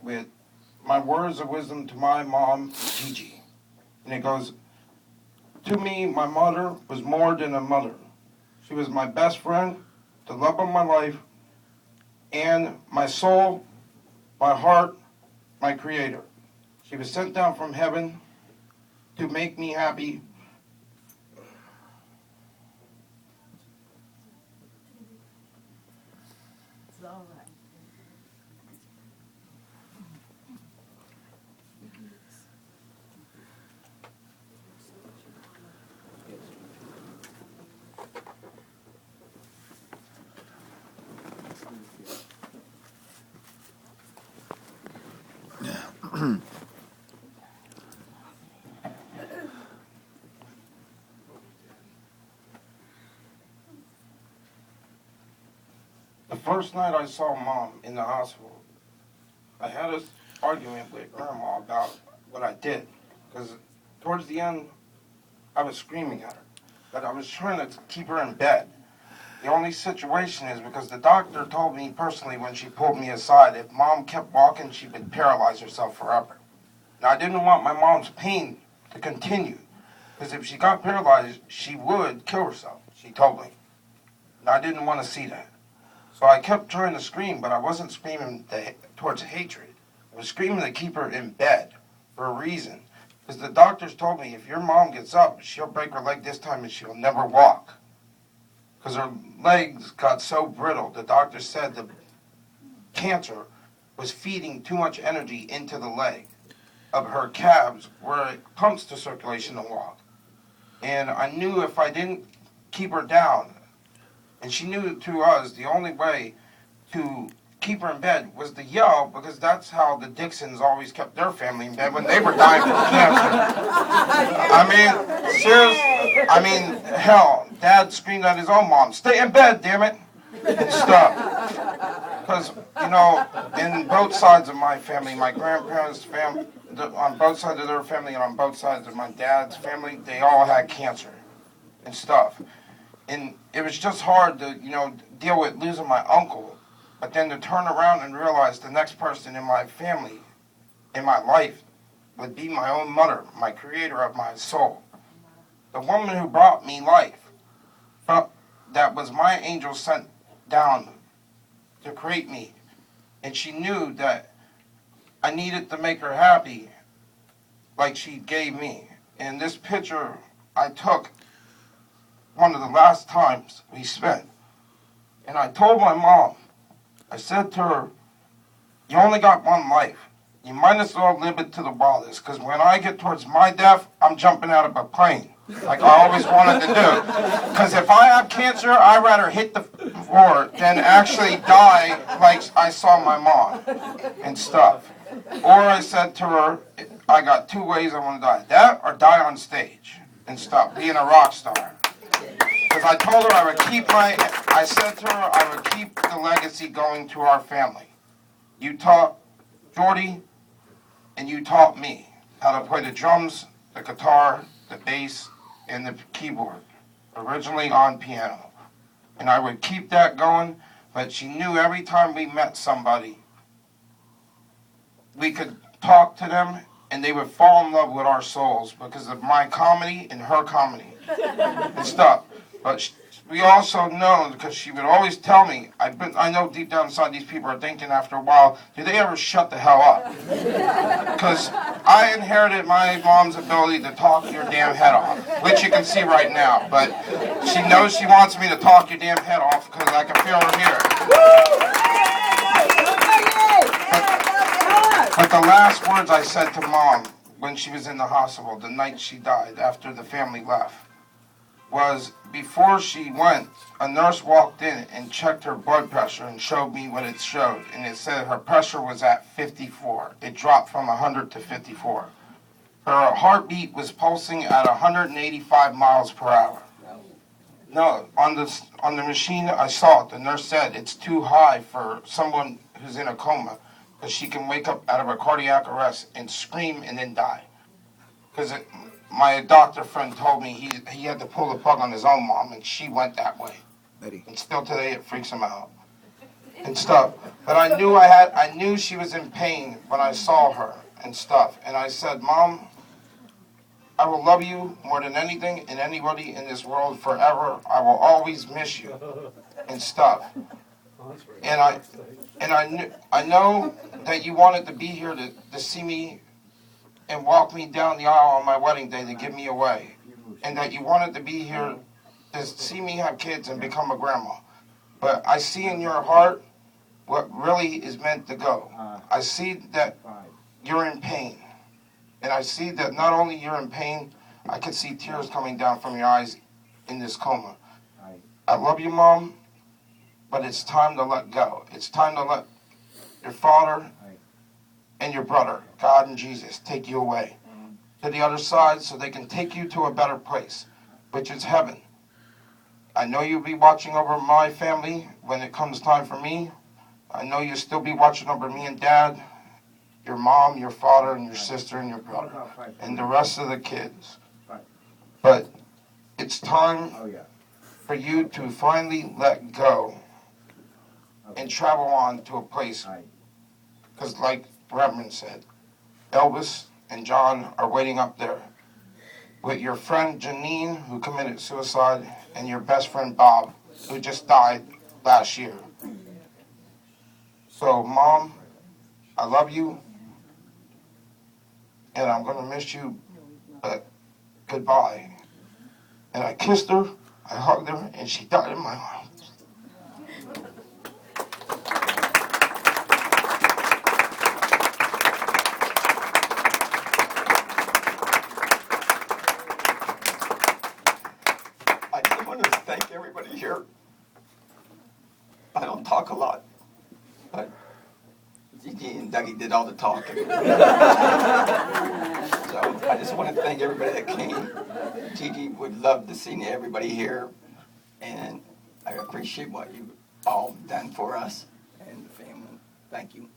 with my words of wisdom to my mom, Gigi. And it goes, to me, my mother was more than a mother. She was my best friend, the love of my life, and my soul, my heart, my creator. She was sent down from heaven to make me happy. It's all right. The first night I saw Mom in the hospital, I had an argument with Grandma about what I did. Because towards the end, I was screaming at her. But I was trying to keep her in bed. The only situation is because the doctor told me personally when she pulled me aside, if Mom kept walking, she would paralyze herself forever. And I didn't want my mom's pain to continue. Because if she got paralyzed, she would kill herself, she told me. And I didn't want to see that. So I kept trying to scream, but I wasn't screaming towards hatred. I was screaming to keep her in bed for a reason. Because the doctors told me if your mom gets up, she'll break her leg this time and she'll never walk. Because her legs got so brittle, the doctor said the cancer was feeding too much energy into the leg of her calves where it pumps the circulation to walk. And I knew if I didn't keep her down, and she knew to us the only way to keep her in bed was to yell, because that's how the Dixons always kept their family in bed when they were dying from cancer. I mean, seriously, I mean, hell, Dad screamed at his own mom, "Stay in bed, damn it," and stuff. Because, you know, in both sides of my family, my grandparents' family, on both sides of their family and on both sides of my dad's family, they all had cancer and stuff. And it was just hard to, you know, deal with losing my uncle, but then to turn around and realize the next person in my family, in my life, would be my own mother, my creator of my soul. The woman who brought me life, that was my angel sent down to create me. And she knew that I needed to make her happy like she gave me. And this picture I took one of the last times we spent. And I told my mom, I said to her, you only got one life. You might as well live it to the wildest, because when I get towards my death, I'm jumping out of a plane, like I always wanted to do. Because if I have cancer, I'd rather hit the floor than actually die like I saw my mom and stuff. Or I said to her, I got two ways I want to die. That or die on stage and stuff, being a rock star. Because I told her I said to her I would keep the legacy going to our family. You taught Jordy and you taught me how to play the drums, the guitar, the bass, and the keyboard, originally on piano. And I would keep that going, but she knew every time we met somebody, we could talk to them and they would fall in love with our souls because of my comedy and her comedy and stuff. But we also know, because she would always tell me, I know deep down inside these people are thinking after a while, do they ever shut the hell up? Because I inherited my mom's ability to talk your damn head off, which you can see right now. But she knows she wants me to talk your damn head off because I can feel her here. But the last words I said to Mom when she was in the hospital, the night she died, after the family left, was before she went, a nurse walked in and checked her blood pressure and showed me what it showed. And it said her pressure was at 54. It dropped from 100 to 54. Her heartbeat was pulsing at 185 miles per hour. No, on the machine I saw it, the nurse said it's too high for someone who's in a coma, because she can wake up out of a cardiac arrest and scream and then die. Because my doctor friend told me he had to pull the plug on his own mom, and she went that way. And still today it freaks him out. and stuff. But I knew she was in pain when I saw her and stuff. And I said, Mom, I will love you more than anything and anybody in this world forever. I will always miss you and stuff. And I know that you wanted to be here to see me and walk me down the aisle on my wedding day to give me away. And that you wanted to be here to see me have kids and become a grandma. But I see in your heart what really is meant to go. I see that you're in pain. And I see that not only you're in pain, I can see tears coming down from your eyes in this coma. I love you, Mom, but it's time to let go. It's time to let your father and your brother, God and Jesus, take you away to the other side so they can take you to a better place, which is heaven. I know you'll be watching over my family when it comes time for me. I know you'll still be watching over me and Dad, your mom, your father, and your sister, and your brother, and the rest of the kids. But it's time for you to finally let go and travel on to a place. Because like Reverend said, Elvis and John are waiting up there with your friend Janine, who committed suicide, and your best friend Bob, who just died last year. So, Mom, I love you, and I'm going to miss you, but goodbye. And I kissed her, I hugged her, and she died in my arms. I just want to thank everybody here. I don't talk a lot, but Gigi and Dougie did all the talking. So I just want to thank everybody that came. Gigi would love to see everybody here, and I appreciate what you've all done for us and the family. Thank you.